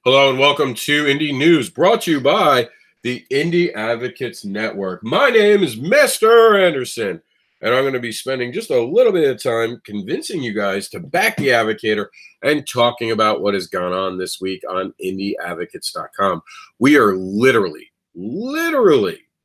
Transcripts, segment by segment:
Hello and welcome to Indie News, brought to you by the Indie Advocates Network. My name is Mr. AnderSiN, and I'm going to be spending just a little bit of time convincing you guys to back the Advocator and talking about what has gone on this week on INIECOMICS.com. We are literally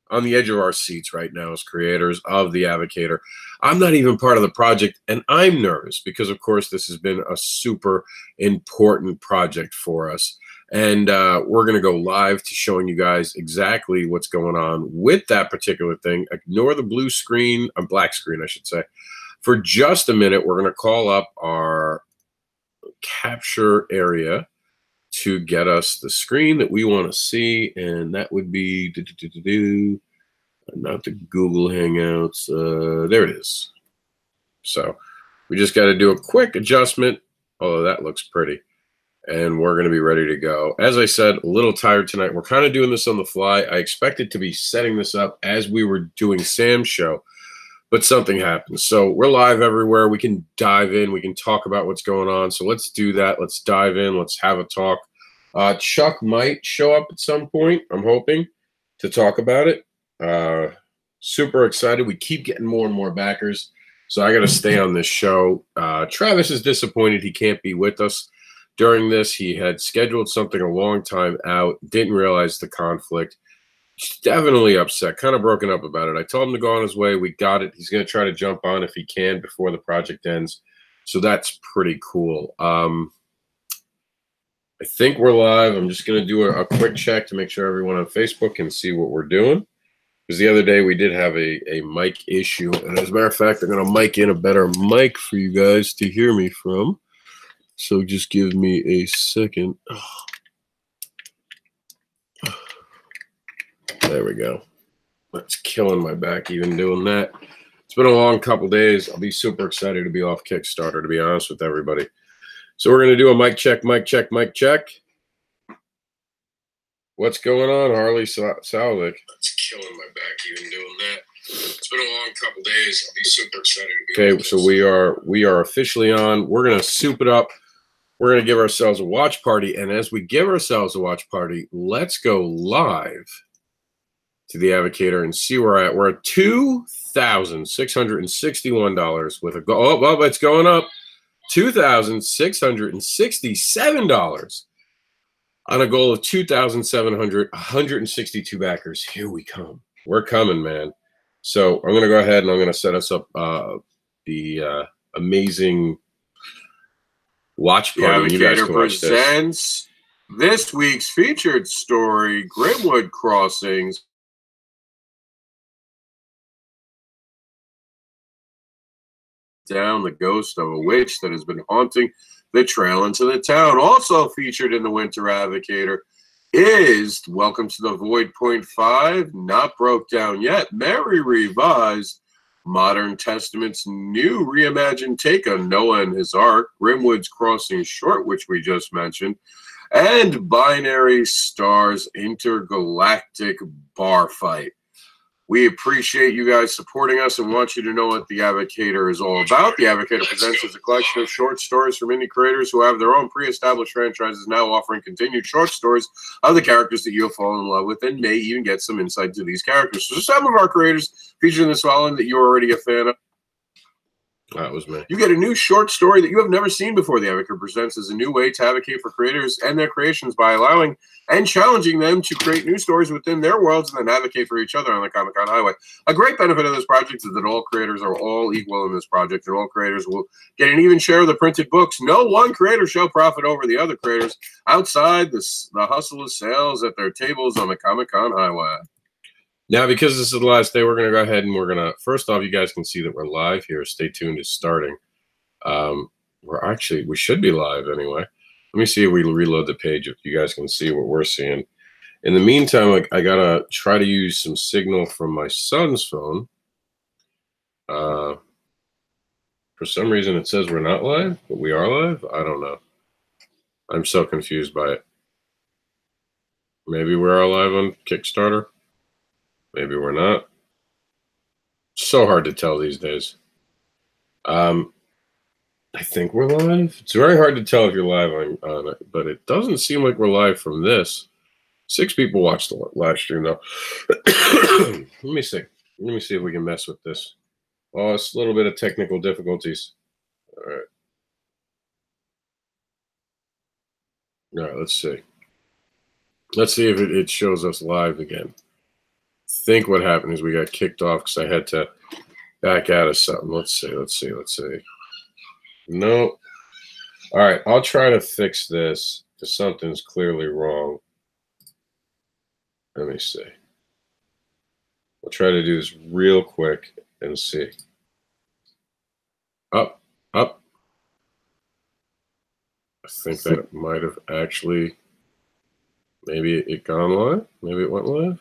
on the edge of our seats right now as creators of the Advocator. I'm not even part of the project, and I'm nervous because, of course, this has been a super important project for us. And we're going to go live to showing you guys exactly what's going on with that particular thing. Ignore the blue screen, a black screen, I should say. For just a minute, we're going to call up our capture area to get us the screen that we want to see. And that would be, not the Google Hangouts. There it is. So we just got to do a quick adjustment, although that looks pretty. And we're going to be ready to go. As I said, a little tired tonight. We're kind of doing this on the fly. I expected to be setting this up as we were doing Sam's show, but something happened. So we're live everywhere. We can dive in. We can talk about what's going on. So let's do that. Let's dive in. Let's have a talk. Chuck might show up at some point, I'm hoping, to talk about it. Super excited. We keep getting more and more backers. So I got to stay on this show. Travis is disappointed he can't be with us during this. He had scheduled something a long time out, didn't realize the conflict. He's definitely upset, kind of broken up about it. I told him to go on his way. We got it. He's going to try to jump on if he can before the project ends. So that's pretty cool. I think we're live. I'm just going to do a quick check to make sure everyone on Facebook can see what we're doing. Because the other day we did have a mic issue. And as a matter of fact, I'm going to mic in a better mic for you guys to hear me from. So just give me a second. There we go. That's killing my back even doing that. It's been a long couple days. I'll be super excited to be off Kickstarter, to be honest with everybody. So we're going to do a mic check, mic check, mic check. What's going on, Harley Salvik? That's killing my back even doing that. It's been a long couple days. I'll be super excited to be off. Okay, so we are officially on. We're going to soup it up. We're going to give ourselves a watch party. And as we give ourselves a watch party, let's go live to the Advocator and see where we're at. We're at $2,661 with a goal. Oh, well, it's going up. $2,667 on a goal of 2,700, 162 backers. Here we come. We're coming, man. So I'm going to go ahead and I'm going to set us up the amazing watch party. The Advocator presents this week's featured story, Grimwood Crossings. Down the ghost of a witch that has been haunting the trail into the town. Also featured in the Winter Advocator is Welcome to the Void Point 5, Not Broke Down Yet, Mary Revised, Modern Testament's new reimagined take on Noah and his Ark, Grimwood's Crossing Short, which we just mentioned, and Binary Stars Intergalactic Bar Fight. We appreciate you guys supporting us and want you to know what the Advocator is all about. The Advocator presents as a collection of short stories from indie creators who have their own pre-established franchises, now offering continued short stories of the characters that you'll fall in love with and may even get some insight to these characters. So some of our creators featured in this following that you're already a fan of. That was me. You get a new short story that you have never seen before. The Advocator presents as a new way to advocate for creators and their creations by allowing and challenging them to create new stories within their worlds and then advocate for each other on the Comic-Con highway. A great benefit of this project is that all creators are all equal in this project, and all creators will get an even share of the printed books. No one creator shall profit over the other creators outside the hustle of sales at their tables on the Comic-Con highway. Now, because this is the last day, we're going to go ahead and we're going to, first off, you guys can see that we're live here. Stay tuned, it's starting. We should be live anyway. Let me see if we reload the page if you guys can see what we're seeing. In the meantime, I got to try to use some signal from my son's phone. For some reason, it says we're not live, but we are live. I don't know. I'm so confused by it. Maybe we're all live on Kickstarter. Maybe we're not. So hard to tell these days. I think we're live. It's very hard to tell if you're live on it, but it doesn't seem like we're live from this. 6 people watched the live stream, though. Let me see. Let me see if we can mess with this. Oh, it's a little bit of technical difficulties. All right. All right, let's see. Let's see if it shows us live again. I think what happened is we got kicked off because I had to back out of something. Let's see. No. All right, I'll try to fix this because something's clearly wrong. Let me see. We'll try to do this real quick and see. Up. I think that might have actually, maybe it gone live. Maybe it went live.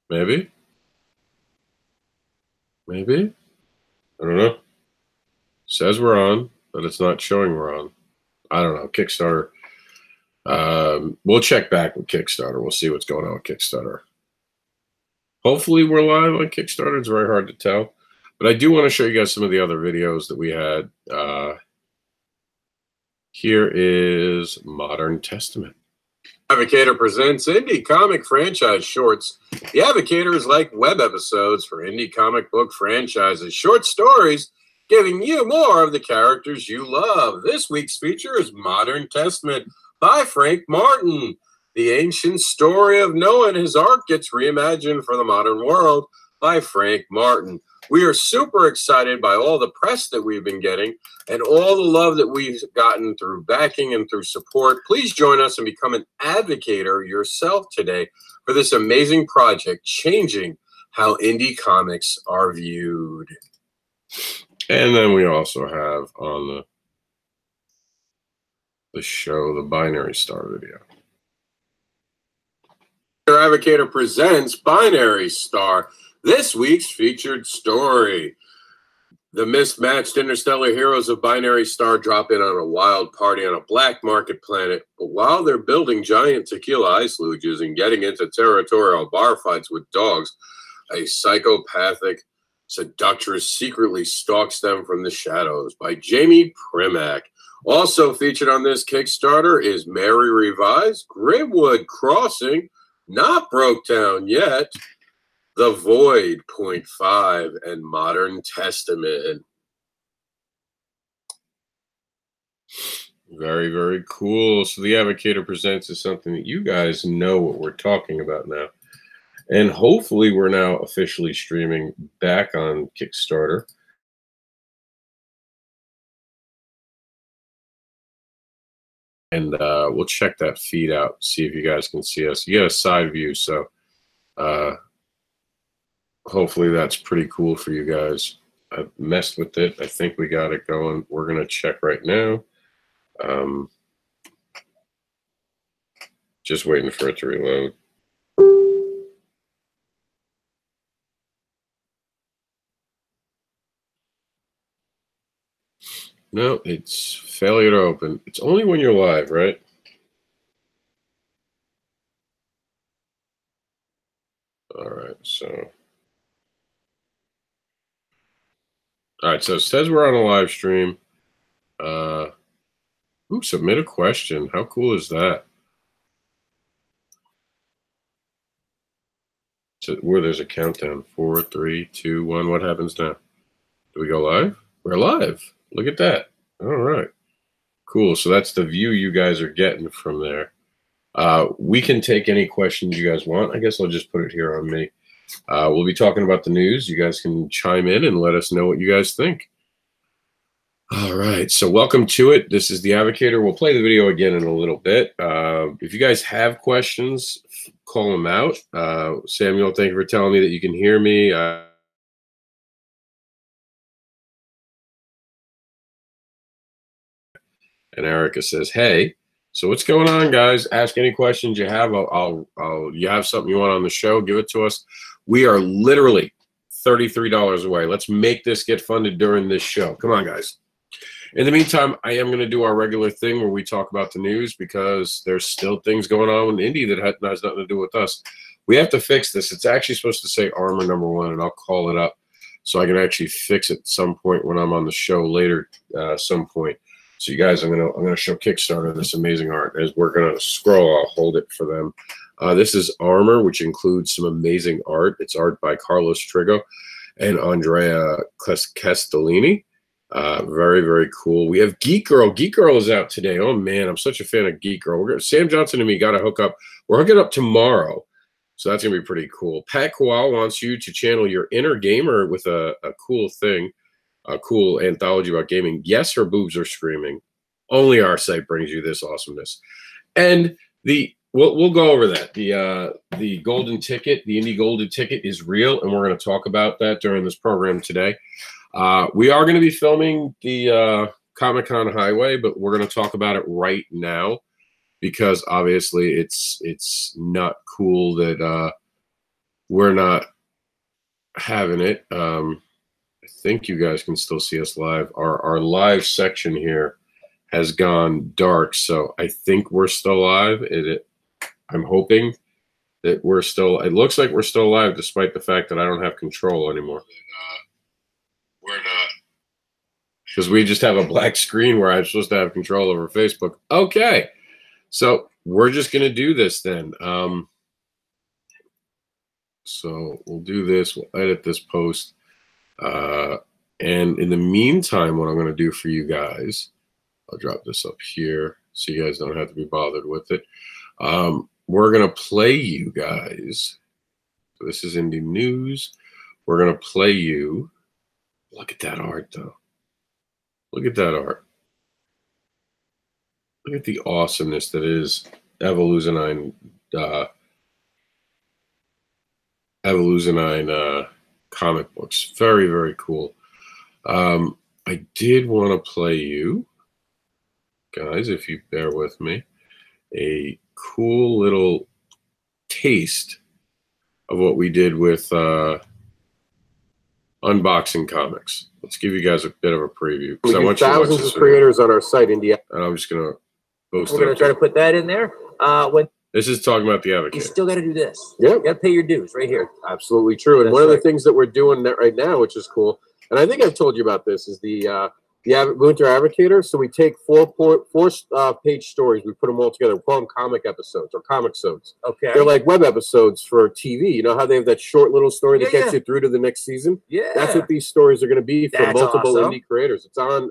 Maybe. I don't know. Says we're on, but it's not showing we're on. I don't know. Kickstarter. We'll check back with Kickstarter. We'll see what's going on with Kickstarter. Hopefully we're live on Kickstarter. It's very hard to tell. But I do want to show you guys some of the other videos that we had. Here is Modern Testament. Advocator presents indie comic franchise shorts. The Advocator is like web episodes for indie comic book franchises. Short stories giving you more of the characters you love. This week's feature is Modern Testament by Frank Martin. The ancient story of Noah and his ark gets reimagined for the modern world by Frank Martin. We are super excited by all the press that we've been getting and all the love that we've gotten through backing and through support. Please join us and become an advocator yourself today for this amazing project, changing how indie comics are viewed. And then we also have on the show the Binary Star video. Advocator presents Binary Star, this week's featured story. The mismatched interstellar heroes of Binary Star drop in on a wild party on a black market planet, but while they're building giant tequila ice luges and getting into territorial bar fights with dogs, a psychopathic seductress secretly stalks them from the shadows. By Jamie Primack. Also featured on this Kickstarter is Mary Revised, Grimwood Crossing, not broke down yet, The Void, .5, and Modern Testament. Very, very cool. So the Advocator presents is something that you guys know what we're talking about now. And hopefully we're now officially streaming back on Kickstarter. And we'll check that feed out, see if you guys can see us. You get a side view, so hopefully that's pretty cool for you guys. I've messed with it. I think we got it going. We're going to check right now. Just waiting for it to reload. No, it's failure to open. It's only when you're live, right? All right, so. All right, so it says we're on a live stream. Ooh, submit a question. How cool is that? So where there's a countdown. 4, 3, 2, 1. What happens now? Do we go live? We're live. Look at that. All right. Cool. So that's the view you guys are getting from there. We can take any questions you guys want. I guess I'll just put it here on me. We'll be talking about the news. You guys can chime in and let us know what you guys think. All right. So welcome to it. This is the Advocator. We'll play the video again in a little bit. If you guys have questions, call them out. Samuel, thank you for telling me that you can hear me. And Erica says, hey, so what's going on, guys? Ask any questions you have. You have something you want on the show, give it to us. We are literally $33 away. Let's make this get funded during this show. Come on, guys. In the meantime, I am going to do our regular thing where we talk about the news because there's still things going on in Indy that has nothing to do with us. We have to fix this. It's actually supposed to say Armor #1, and I'll call it up. so I can actually fix it at some point when I'm on the show later, some point. So you guys, I'm gonna show Kickstarter this amazing art. As we're gonna scroll, I'll hold it for them. This is Armor, which includes some amazing art. It's art by Carlos Trigo and Andrea Castellini. Very, very cool. We have Geek Girl. Geek Girl is out today. Oh man, I'm such a fan of Geek Girl. Sam Johnson and me got to hook up. We're hooking up tomorrow, so that's gonna be pretty cool. Pat Kowal wants you to channel your inner gamer with a cool thing. A cool anthology about gaming. Yes, her boobs are screaming. Only our site brings you this awesomeness. And we'll go over that. The golden ticket, the indie golden ticket is real, and we're going to talk about that during this program today. We are going to be filming the Comic-Con Highway, but we're going to talk about it right now because obviously it's not cool that we're not having it. I think you guys can still see us live. Our live section here has gone dark, so I think we're still live. I'm hoping that we're still. It looks like we're still live, despite the fact that I don't have control anymore. We're not, because we just have a black screen where I'm supposed to have control over Facebook. Okay, so we're just gonna do this then. So we'll do this. We'll edit this post. And in the meantime, what I'm going to do for you guys, I'll drop this up here so you guys don't have to be bothered with it. We're going to play you guys. So this is indie news. We're going to play you. Look at that art, though. Look at that art. Look at the awesomeness that is Evolutionine comic books. Very, very cool. I did want to play you guys, if you bear with me, a cool little taste of what we did with unboxing comics. Let's give you guys a bit of a preview. We have thousands of creators on our site, India. And I'm just gonna post. We're gonna try to put that in there. This is talking about the Advocate. You still got to do this. Yeah, you got to pay your dues right here. Absolutely true. And That's one of the right. things that we're doing right now, which is cool, and I think I've told you about this, is the Winter Advocator. So we take four page stories, we put them all together. We call them comic episodes or comic-sodes. Okay. They're like web episodes for TV. You know how they have that short little story that gets you through to the next season? Yeah. That's what these stories are going to be for multiple indie creators. It's on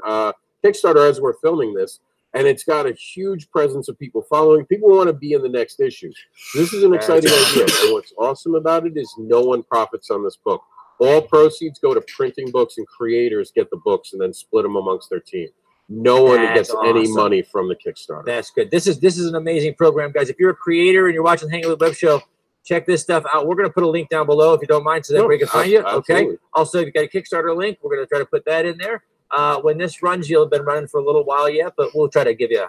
Kickstarter as we're filming this. And it's got a huge presence of people following. People want to be in the next issue. This is an exciting idea. And what's awesome about it is no one profits on this book. All proceeds go to printing books, and creators get the books and then split them amongst their team. No one gets any money from the Kickstarter. That's good. This is an amazing program, guys. If you're a creator and you're watching the Hang Out Web Show, check this stuff out. We're going to put a link down below if you don't mind, so that everybody can find you. Okay. Also, if you got a Kickstarter link, we're going to try to put that in there. When this runs, you'll have been running for a little while yet, but we'll try to give you,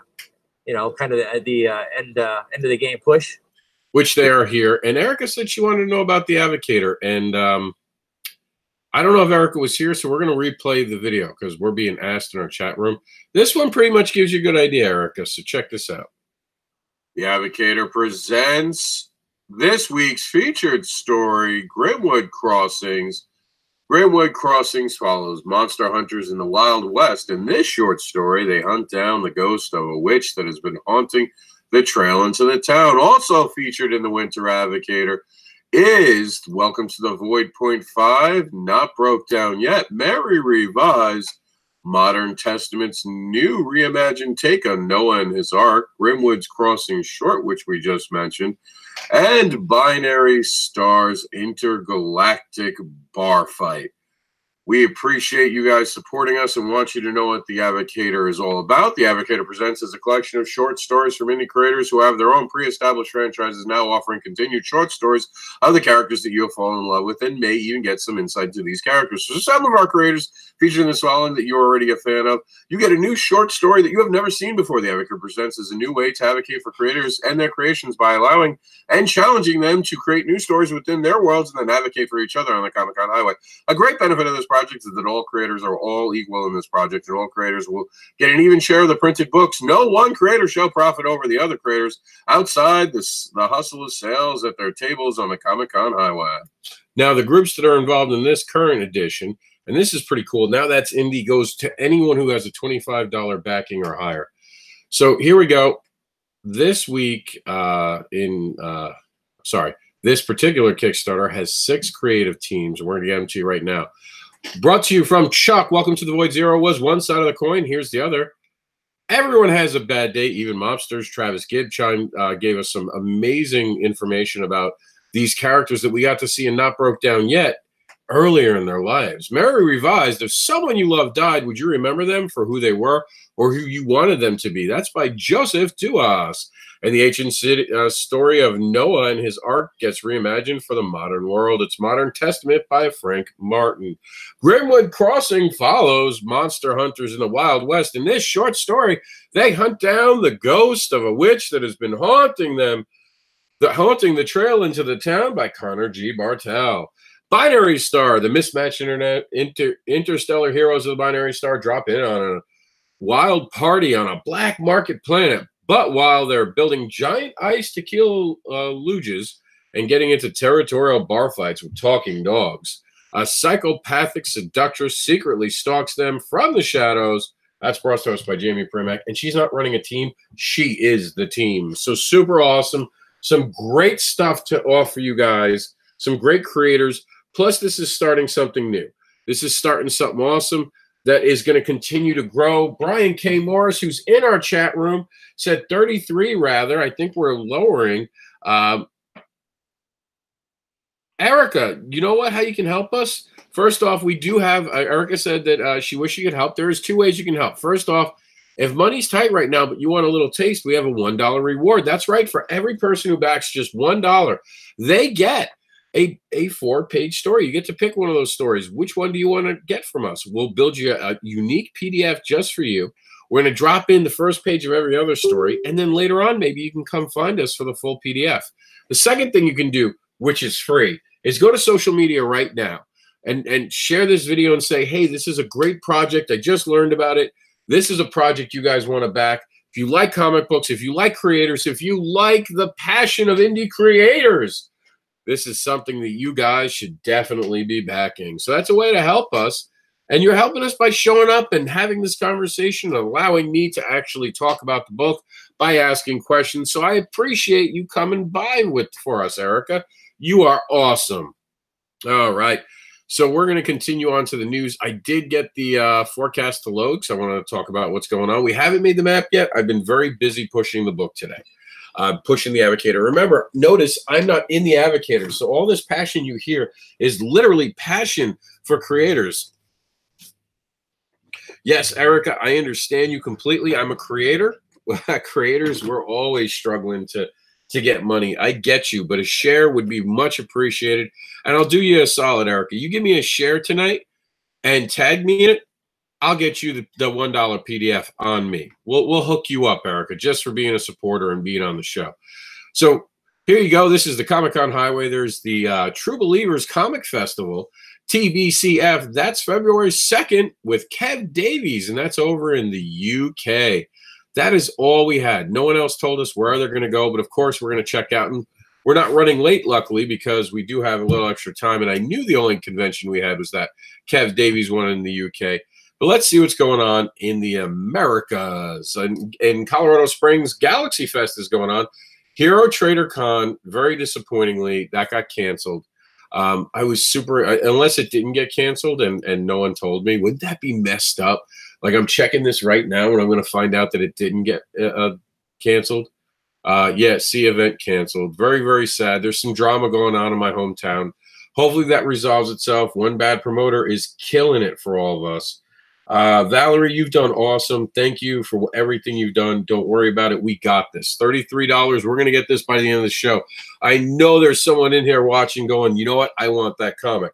kind of the end of the game push. Which they are here. And Erica said she wanted to know about the Advocator. And I don't know if Erica was here, so we're going to replay the video because we're being asked in our chat room. This one pretty much gives you a good idea, Erica, so check this out. The Advocator presents this week's featured story, Grimwood Crossings. Grimwood Crossings follows monster hunters in the Wild West. In this short story, they hunt down the ghost of a witch that has been haunting the trail into the town. Also featured in the Winter Advocator is Welcome to the Void .5, not broke down yet, Mary revised Modern Testament's new reimagined take on Noah and his Ark, Grimwood's Crossing short, which we just mentioned, and Binary Stars Intergalactic Bar Fight. We appreciate you guys supporting us and want you to know what the Advocator is all about. The Advocator presents as a collection of short stories from indie creators who have their own pre-established franchises, now offering continued short stories of the characters that you have fallen in love with and may even get some insight into these characters. So some of our creators featured in this following that you're already a fan of, you get a new short story that you have never seen before. The Advocator presents as a new way to advocate for creators and their creations by allowing and challenging them to create new stories within their worlds and then advocate for each other on the Comic-Con Highway. A great benefit of this project is that all creators are all equal in this project, and all creators will get an even share of the printed books. No one creator shall profit over the other creators outside the hustle of sales at their tables on the Comic-Con highway. Now, the groups that are involved in this current edition, and this is pretty cool. Now that's indie, goes to anyone who has a $25 backing or higher. So here we go. This week this particular Kickstarter has 6 creative teams. We're going to get them to you right now. Brought to you from Chuck. Welcome to the Void. Zero was one side of the coin. Here's the other. Everyone has a bad day, even mobsters. Travis Gibb gave us some amazing information about these characters that we got to see and not broke down yet earlier in their lives. Mary Revised, if someone you love died, would you remember them for who they were or who you wanted them to be? That's by Joseph Duas. And the ancient story of Noah and his ark gets reimagined for the modern world. It's Modern Testament by Frank Martin. Grimwood Crossing follows monster hunters in the Wild West. In this short story, they hunt down the ghost of a witch that has been haunting them, haunting the trail into the town by Connor G. Bartel. Binary Star, the mismatched interstellar heroes of the Binary Star drop in on a wild party on a black market planet. But while they're building giant ice to kill luges and getting into territorial bar fights with talking dogs, a psychopathic seductress secretly stalks them from the shadows. That's brought to us by Jamie Primack. And she's not running a team. She is the team. So super awesome. Some great stuff to offer you guys. Some great creators. Plus, this is starting something new. This is starting something awesome that is going to continue to grow. Brian K. Morris, who's in our chat room, said 33 rather. I think we're lowering. Erica, you know what? How you can help us? First off, we do have, Erica said that she wished she could help. There is 2 ways you can help. First off, if money's tight right now, but you want a little taste, we have a $1 reward. That's right. For every person who backs just $1, they get a 4-page story. You get to pick one of those stories. Which one do you want to get from us? We'll build you a unique PDF just for you. We're going to drop in the first page of every other story, and then later on, maybe you can come find us for the full PDF. The second thing you can do, which is free, is go to social media right now and share this video and say, hey, this is a great project. I just learned about it. This is a project you guys want to back. If you like comic books, if you like creators, if you like the passion of indie creators, this is something that you guys should definitely be backing. So that's a way to help us. And you're helping us by showing up and having this conversation, allowing me to actually talk about the book by asking questions. So I appreciate you coming by for us, Erica. You are awesome. All right. So we're going to continue on to the news. I did get the forecast to load, so I want to talk about what's going on. We haven't made the map yet. I've been very busy pushing the book today. Pushing the Advocator. Remember, notice I'm not in the Advocator, so all this passion you hear is literally passion for creators. Yes, Erica, I understand you completely. I'm a creator. Creators, we're always struggling to get money. I get you, but a share would be much appreciated. And I'll do you a solid, Erica. You give me a share tonight and tag me in it, I'll get you the $1 PDF on me. We'll hook you up, Erica, just for being a supporter and being on the show. So here you go. This is the Comic-Con Highway. There's the True Believers Comic Festival, TBCF. That's February 2nd with Kev Davies, and that's over in the UK. That is all we had. No one else told us where they're going to go, but of course we're going to check out. And we're not running late, luckily, because we do have a little extra time. And I knew the only convention we had was that Kev Davies one in the UK. But let's see what's going on in the Americas. In Colorado Springs, Galaxy Fest is going on. Hero Trader Con, very disappointingly, that got canceled. I was super, unless it didn't get canceled and no one told me, wouldn't that be messed up? Like, I'm checking this right now and I'm going to find out that it didn't get canceled. Yeah, C event canceled. Very, very sad. There's some drama going on in my hometown. Hopefully that resolves itself. One bad promoter is killing it for all of us. Valerie, you've done awesome. Thank you for everything you've done. Don't worry about it. We got this. $33. We're going to get this by the end of the show. I know there's someone in here watching going, you know what? I want that comic.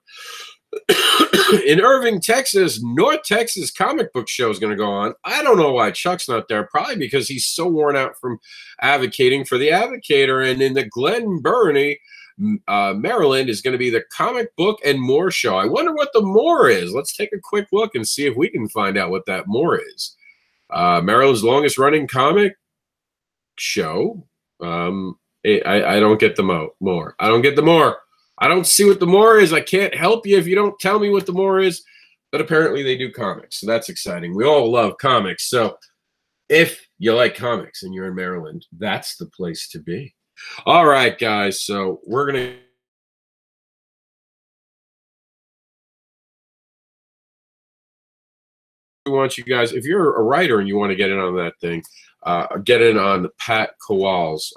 In Irving, Texas, North Texas Comic Book Show is going to go on. I don't know why Chuck's not there. Probably because he's so worn out from advocating for the Advocator. And in the Glen Burnie, Maryland is going to be the Comic Book and More Show. I wonder what the more is. Let's take a quick look and see if we can find out what that more is. Maryland's longest running comic show. I don't get the more. I don't get the more. I don't see what the more is. I can't help you if you don't tell me what the more is. But apparently they do comics, so that's exciting. We all love comics. So if you like comics and you're in Maryland, that's the place to be. All right, guys. So we're going to want you guys, if you're a writer and you want to get in on that thing, get in on Pat Kowal's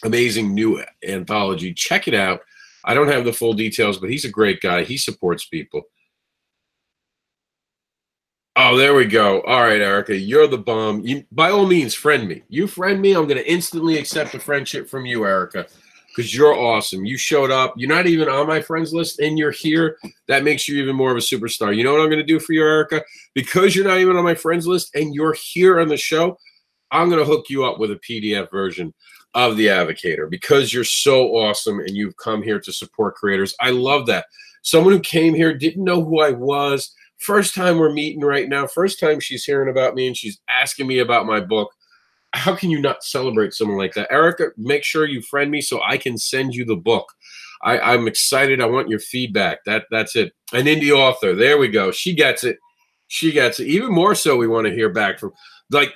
amazing new anthology. Check it out. I don't have the full details, but he's a great guy. He supports people. Oh, there we go. All right, Erica, you're the bomb. You, by all means, friend me. You friend me, I'm going to instantly accept a friendship from you, Erica, because you're awesome. You showed up. You're not even on my friends list, and you're here. That makes you even more of a superstar. You know what I'm going to do for you, Erica? Because you're not even on my friends list, and you're here on the show, I'm going to hook you up with a PDF version of The Advocator because you're so awesome, and you've come here to support creators. I love that. Someone who came here, didn't know who I was. First time we're meeting right now. First time she's hearing about me and she's asking me about my book. How can you not celebrate someone like that? Erica, make sure you friend me so I can send you the book. I'm excited. I want your feedback. That's it. An indie author. There we go. She gets it. She gets it. Even more so we want to hear back from, like,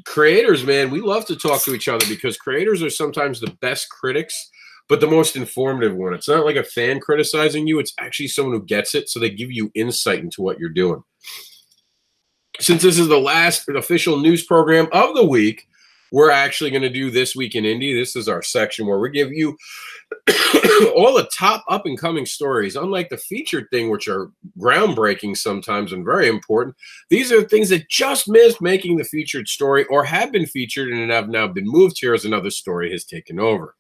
creators, man. We love to talk to each other because creators are sometimes the best critics, but the most informative one. It's not like a fan criticizing you. It's actually someone who gets it, so they give you insight into what you're doing. Since this is the last official news program of the week, we're actually going to do This Week in Indie. This is our section where we give you all the top up-and-coming stories. Unlike the featured thing, which are groundbreaking sometimes and very important, these are things that just missed making the featured story or have been featured and have now been moved here as another story has taken over.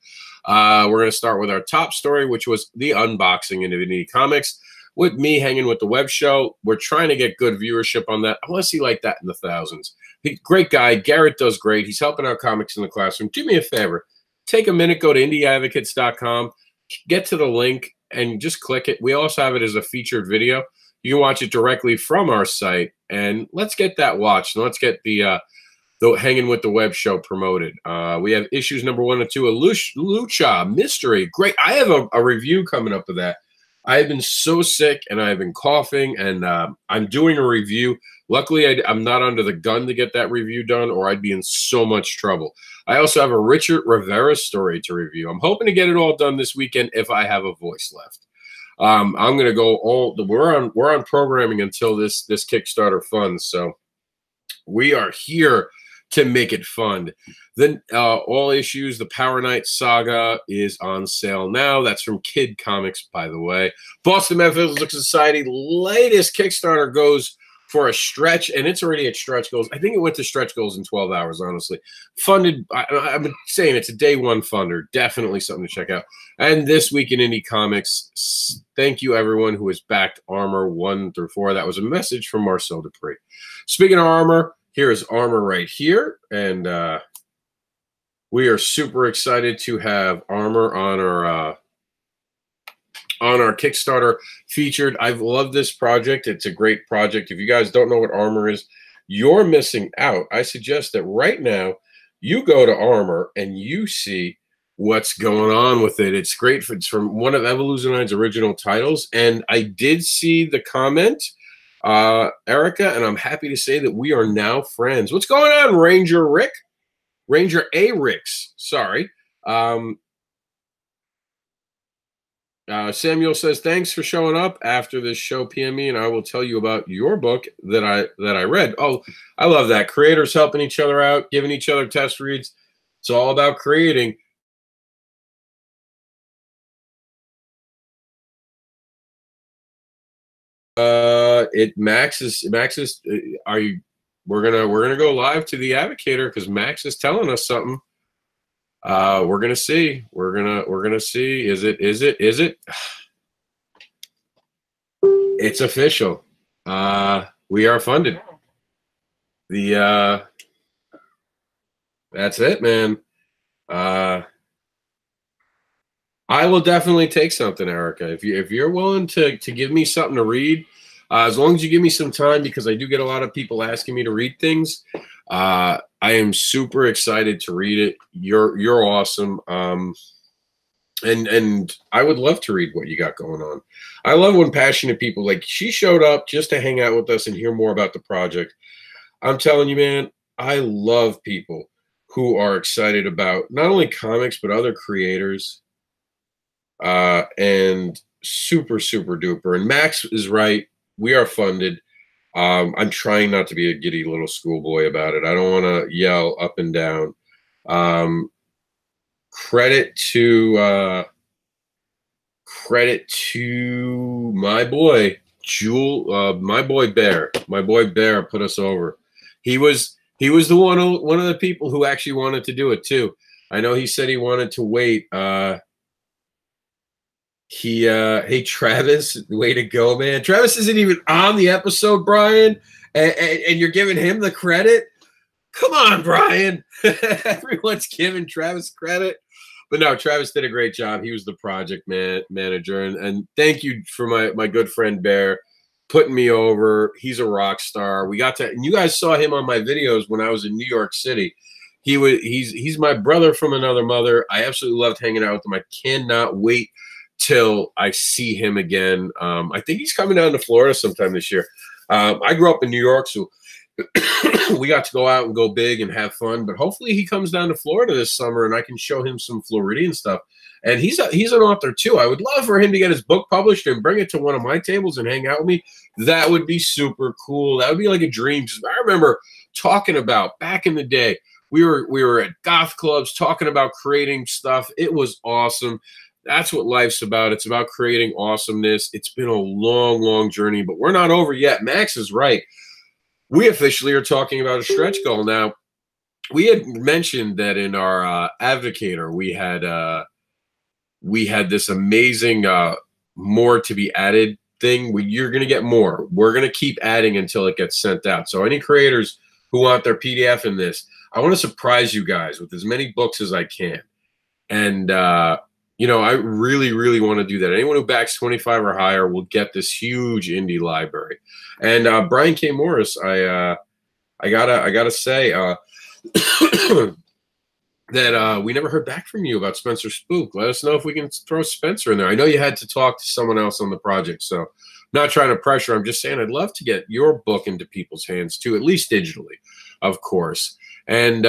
We're going to start with our top story, which was the unboxing of INIE Comics, with me hanging with the web show. We're trying to get good viewership on that. I want to see like that in the thousands. Great guy. Garrett does great. He's helping out comics in the classroom. Do me a favor. Take a minute, go to indieadvocates.com, get to the link, and just click it. We also have it as a featured video. You can watch it directly from our site, and let's get that watched. And let's get the Hanging with the Web show promoted. We have issues number 1 and 2, a Lucha Mystery. Great. I have a review coming up of that. I have been so sick, and I've been coughing, and I'm doing a review. Luckily, I'm not under the gun to get that review done, or I'd be in so much trouble. I also have a Richard Rivera story to review. I'm hoping to get it all done this weekend if I have a voice left. I'm going to go we're on programming until this Kickstarter funds, so we are here to make it fun. Then all issues, the Power Knight Saga is on sale now. That's from Kid Comics, by the way. Boston Metaphysical Society latest Kickstarter goes for a stretch, and it's already at stretch goals. I think it went to stretch goals in 12 hours, honestly. Funded, I've been saying it's a day one funder. Definitely something to check out. And This Week in Indie Comics, thank you everyone who has backed Armor 1 through 4. That was a message from Marcel Dupree. Speaking of Armor, here is Armor right here, and we are super excited to have Armor on our Kickstarter featured. I've loved this project. It's a great project. If you guys don't know what Armor is, you're missing out. I suggest that right now you go to Armor and you see what's going on with it. It's great. It's from one of Evolutionine's original titles, and I did see the comment, Erica, and I'm happy to say that we are now friends. What's going on, Ranger Rick? Ranger A. Ricks, sorry. Samuel says, thanks for showing up after this show, PM me, and I will tell you about your book that I read. Oh, I love that. Creators helping each other out, giving each other test reads. It's all about creating. Max is we're gonna go live to the Advocator because Max is telling us something. We're gonna see. We're gonna see. Is it? It's official. We are funded. That's it, man. I will definitely take something, Erica. If you're willing to give me something to read, as long as you give me some time, because I do get a lot of people asking me to read things. I am super excited to read it. You're awesome. And I would love to read what you got going on. I love when passionate people, like she showed up just to hang out with us and hear more about the project. I'm telling you, man, I love people who are excited about not only comics but other creators. And super, super duper. And Max is right. We are funded. I'm trying not to be a giddy little schoolboy about it. I don't want to yell up and down. Credit to my boy my boy Bear. My boy Bear put us over. He was the one of the people who actually wanted to do it too. I know he said he wanted to wait. Hey Travis, way to go, man. Travis isn't even on the episode, Brian, and you're giving him the credit. Come on, Brian. Everyone's giving Travis credit. But no, Travis did a great job. He was the project manager. And thank you for my good friend Bear putting me over. He's a rock star. We got to, and you guys saw him on my videos when I was in New York City. He's my brother from another mother. I absolutely loved hanging out with him. I cannot wait till I see him again. I think he's coming down to Florida sometime this year. I grew up in New York, so we got to go out and go big and have fun. But hopefully he comes down to Florida this summer and I can show him some Floridian stuff. And he's an author too. I would love for him to get his book published and bring it to one of my tables and hang out with me. That would be super cool. That would be like a dream. I remember talking about back in the day, we were at goth clubs talking about creating stuff. It was awesome. That's what life's about. It's about creating awesomeness. It's been a long, long journey, but we're not over yet. Max is right. We officially are talking about a stretch goal. Now, we had mentioned that in our ADVOCATOR, we had this amazing more to be added thing. You're going to get more. We're going to keep adding until it gets sent out. So any creators who want their PDF in this, I want to surprise you guys with as many books as I can. And, you know, I really, really want to do that. Anyone who backs 25 or higher will get this huge indie library. And Brian K. Morris, I gotta say that we never heard back from you about Spencer Spook. Let us know if we can throw Spencer in there. I know you had to talk to someone else on the project, so not trying to pressure. I'm just saying I'd love to get your book into people's hands too, at least digitally, of course. And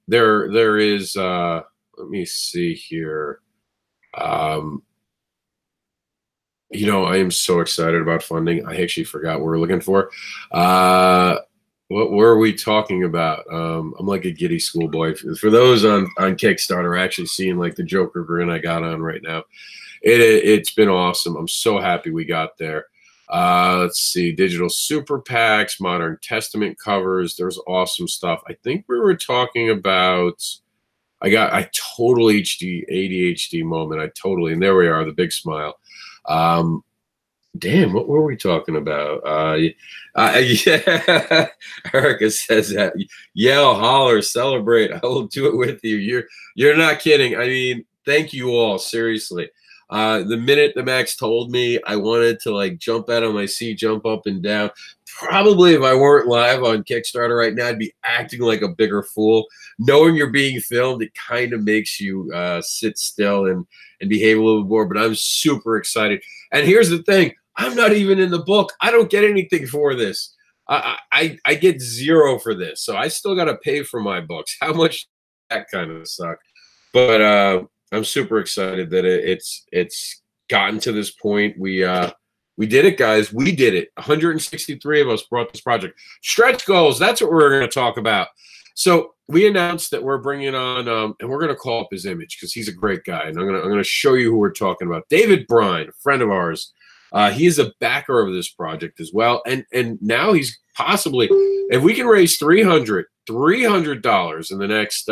there is let me see here. You know, I am so excited about funding. I actually forgot what we're looking for. What were we talking about? I'm like a giddy schoolboy. For those on Kickstarter, actually seeing like the Joker grin I got on right now. It's been awesome. I'm so happy we got there. Let's see, digital super packs, modern testament covers. There's awesome stuff. I think we were talking about. I total ADHD moment. And there we are, the big smile. Damn, what were we talking about? Yeah. Erica says that. Yell, holler, celebrate. I will do it with you. You're not kidding. I mean, thank you all, seriously. The minute the Max told me, I wanted to like jump out of my seat, jump up and down. Probably if I weren't live on Kickstarter right now, I'd be acting like a bigger fool. Knowing you're being filmed, it kind of makes you sit still and behave a little more. But I'm super excited. And here's the thing. I'm not even in the book. I don't get anything for this. I get zero for this. So I still got to pay for my books. How much that kind of suck. But I'm super excited that it's gotten to this point. We did it, guys. We did it. 163 of us brought this project. Stretch goals. That's what we're going to talk about. So we announced that we're bringing on, and we're going to call up his image because he's a great guy. And I'm going to show you who we're talking about. David Brine, a friend of ours. He is a backer of this project as well. And now he's possibly, if we can raise $300 in the next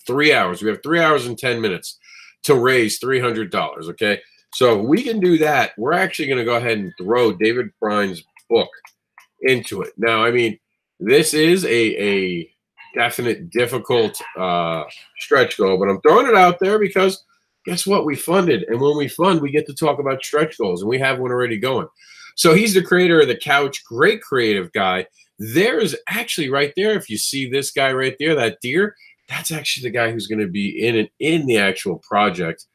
3 hours. We have 3 hours and 10 minutes to raise $300. Okay. So if we can do that, we're actually going to go ahead and throw David Brine's book into it. Now, I mean, this is a definite difficult stretch goal, but I'm throwing it out there because guess what? We funded. And when we fund, we get to talk about stretch goals, and we have one already going. So he's the creator of The Couch, great creative guy. There's actually right there, if you see this guy right there, that deer, that's actually the guy who's going to be in the actual project.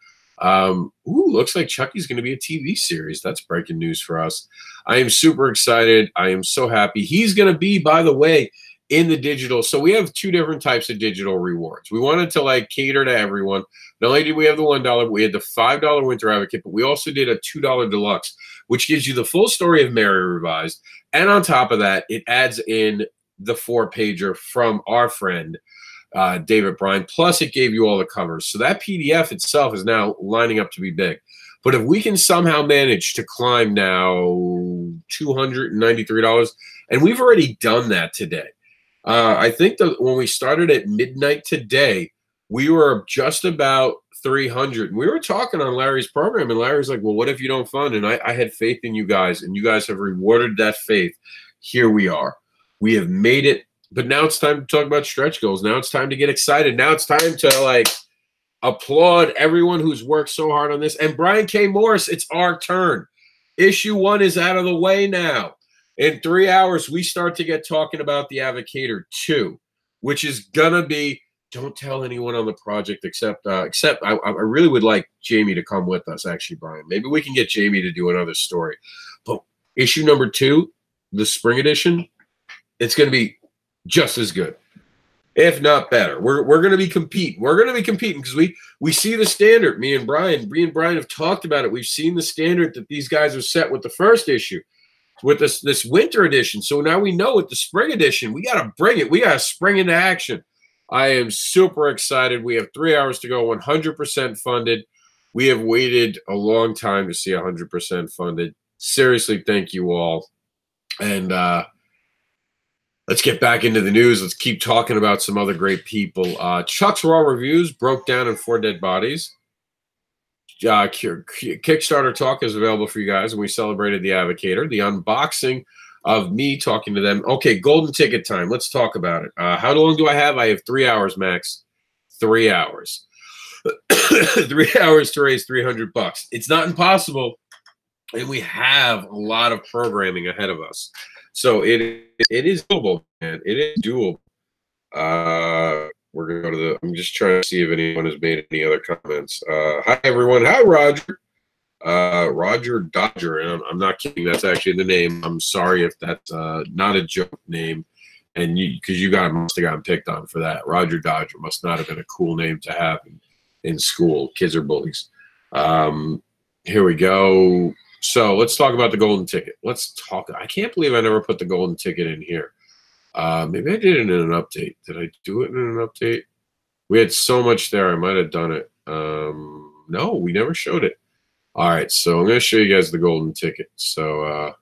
Looks like Chucky's going to be a TV series. That's breaking news for us. I am super excited. I am so happy. He's going to be, by the way, in the digital. So we have two different types of digital rewards. We wanted to like cater to everyone. Not only did we have the $1, we had the $5 Winter Advocate, but we also did a $2 deluxe, which gives you the full story of Mary Revised. And on top of that, it adds in the 4-pager from our friend, David Bryan. Plus, it gave you all the covers. So that PDF itself is now lining up to be big. But if we can somehow manage to climb now $293, and we've already done that today. I think that when we started at midnight today, we were just about 300. And we were talking on Larry's program, and Larry's like, well, what if you don't fund? And I had faith in you guys, and you guys have rewarded that faith. Here we are. We have made it. But now it's time to talk about stretch goals. Now it's time to get excited. Now it's time to, like, applaud everyone who's worked so hard on this. And Brian K. Morris, it's our turn. Issue 1 is out of the way now. In 3 hours, we start to get talking about the ADVOCATOR 2, which is going to be, don't tell anyone on the project except I really would like Jamie to come with us, actually, Brian. Maybe we can get Jamie to do another story. But issue number 2, the spring edition, it's going to be just as good, if not better. We're going to be competing. We're going to be competing because we see the standard. Me and Brian have talked about it. We've seen the standard that these guys are set with the first issue, with this winter edition. So now we know with the spring edition, we got to bring it. We got to spring into action. I am super excited. We have 3 hours to go, 100% funded. We have waited a long time to see 100% funded. Seriously, thank you all. And let's get back into the news. Let's keep talking about some other great people. Chuck's Raw Reviews broke down in 4 Dead Bodies. Kickstarter Talk is available for you guys, and we celebrated the ADVOCATOR. The unboxing of me talking to them. Okay, golden ticket time. Let's talk about it. How long do I have? I have 3 hours, Max. 3 hours. 3 hours to raise $300. It's not impossible, and we have a lot of programming ahead of us. So it is doable, man. It is doable. We're going to go to the – I'm just trying to see if anyone has made any other comments. Hi, everyone. Hi, Roger. Roger Dodger. And I'm not kidding. That's actually the name. I'm sorry if that's not a joke name. And because you guys must have gotten picked on for that. Roger Dodger must not have been a cool name to have in school. Kids are bullies. Here we go. So let's talk about the golden ticket. Let's talk. I can't believe I never put the golden ticket in here. Maybe I did it in an update. Did I do it in an update? We had so much there. I might have done it. No, we never showed it. All right, so I'm going to show you guys the golden ticket. So I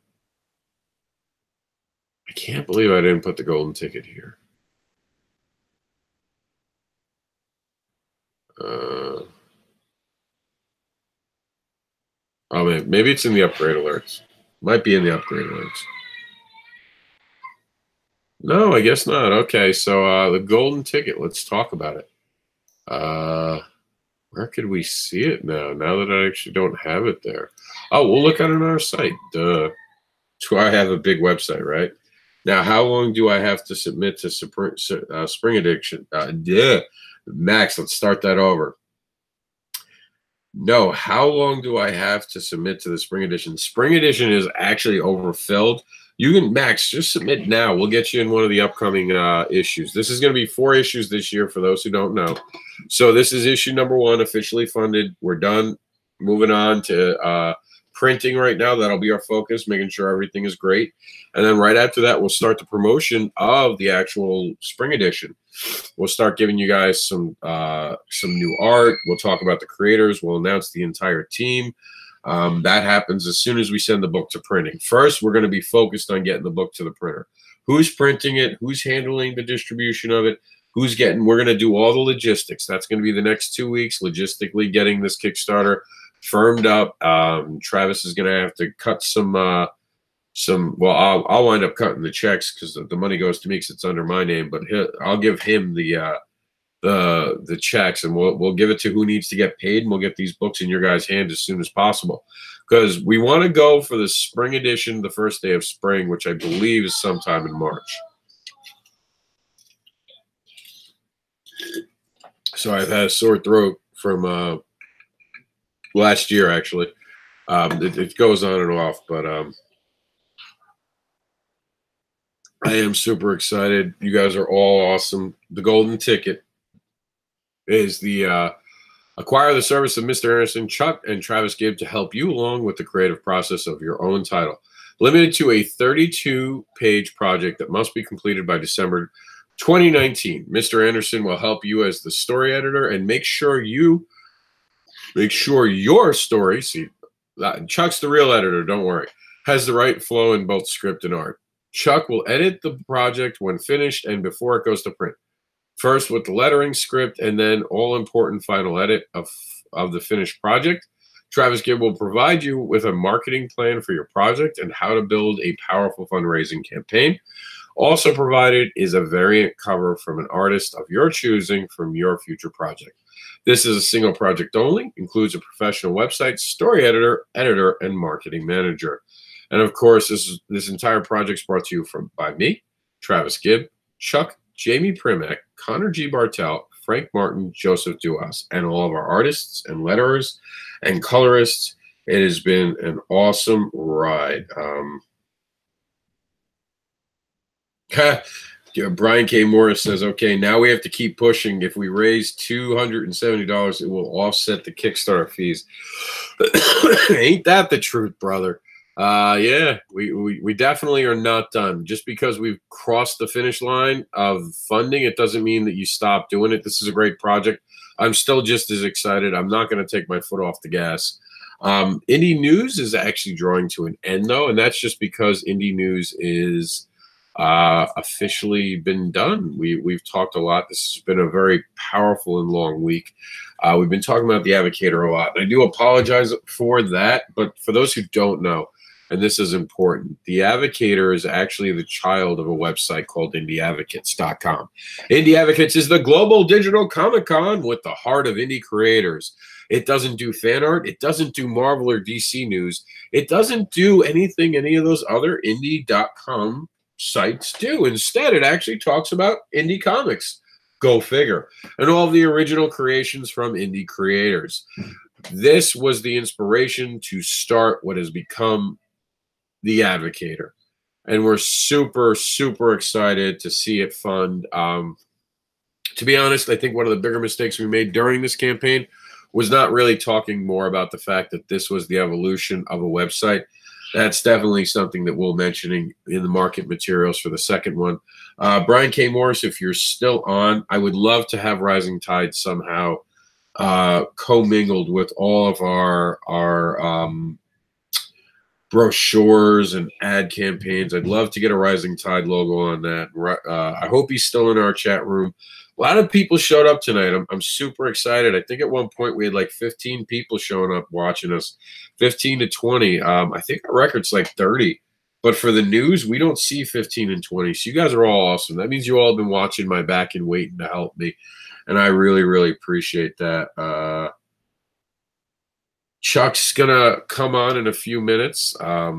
can't believe I didn't put the golden ticket here. Oh, man, maybe it's in the upgrade alerts. Might be in the upgrade alerts. No, I guess not. Okay, so the golden ticket. Let's talk about it. Where could we see it now? Now that I actually don't have it there. Oh, we'll look at it on our site. Duh. So I have a big website, right? Now, how long do I have to submit to Spring Addiction? Yeah, Max, let's start that over. No, how long do I have to submit to the Spring Edition? Spring Edition is actually overfilled. You can, Max, just submit now. We'll get you in one of the upcoming issues. This is going to be 4 issues this year for those who don't know. So this is issue number 1, officially funded. We're done. Moving on to printing right now. That'll be our focus, making sure everything is great. And then right after that, we'll start the promotion of the actual Spring Edition. We'll start giving you guys some new art. We'll talk about the creators. We'll announce the entire team. That happens as soon as we send the book to printing. First, we're going to be focused on getting the book to the printer. Who's printing it? Who's handling the distribution of it? We're going to do all the logistics. That's going to be the next 2 weeks, logistically getting this Kickstarter firmed up. Travis is going to have to cut well, I'll wind up cutting the checks because the money goes to me because it's under my name, but I'll give him the the checks, and we'll give it to who needs to get paid, and we'll get these books in your guys' hands as soon as possible, because we want to go for the spring edition, the first day of spring, which I believe is sometime in March. So I've had a sore throat from last year, actually. It goes on and off, but I am super excited. You guys are all awesome. The golden ticket is the acquire the service of Mr. AnderSiN, Chuck, and Travis Gibb to help you along with the creative process of your own title. Limited to a 32-page project that must be completed by December 2019. Mr. AnderSiN will help you as the story editor and make sure your story, see, Chuck's the real editor, don't worry, has the right flow in both script and art. Chuck will edit the project when finished and before it goes to print. First with the lettering, script, and then all-important final edit of the finished project. Travis Gibb will provide you with a marketing plan for your project and how to build a powerful fundraising campaign. Also provided is a variant cover from an artist of your choosing from your future project. This is a single project only, includes a professional website, story editor, and marketing manager. And of course, this entire project is brought to you by me, Travis Gibb, Chuck, Jamie Primack, Connor G. Bartel, Frank Martin, Joseph Duas, and all of our artists and letterers and colorists. It has been an awesome ride. Brian K. Morris says, okay, now we have to keep pushing. If we raise $270, it will offset the Kickstarter fees. Ain't that the truth, brother? Yeah, we definitely are not done. Just because we've crossed the finish line of funding, it doesn't mean that you stop doing it. This is a great project. I'm still just as excited. I'm not going to take my foot off the gas. Indie News is actually drawing to an end, though, and that's just because Indie News is officially been done. We've talked a lot. This has been a very powerful and long week. We've been talking about the ADVOCATOR a lot, and I do apologize for that, but for those who don't know, and this is important, the ADVOCATOR is actually the child of a website called IndieAdvocates.com. Indie Advocates is the global digital Comic-Con with the heart of indie creators. It doesn't do fan art. It doesn't do Marvel or DC news. It doesn't do anything any of those other indie.com sites do. Instead, it actually talks about indie comics. Go figure. And all of the original creations from indie creators. This was the inspiration to start what has become the ADVOCATOR. And we're super, super excited to see it fund. To be honest, I think one of the bigger mistakes we made during this campaign was not really talking more about the fact that this was the evolution of a website. That's definitely something that we'll mentioning in the market materials for the second one. Brian K. Morris, if you're still on, I would love to have Rising Tide somehow commingled with all of our brochures and ad campaigns. I'd love to get a Rising Tide logo on that. I hope he's still in our chat room. A lot of people showed up tonight. I'm super excited. I think at one point we had like 15 people showing up watching us, 15 to 20. I think our record's like 30. But for the news, we don't see 15 and 20. So you guys are all awesome. That means you all have been watching my back and waiting to help me. And I really, really appreciate that. Chuck's going to come on in a few minutes. I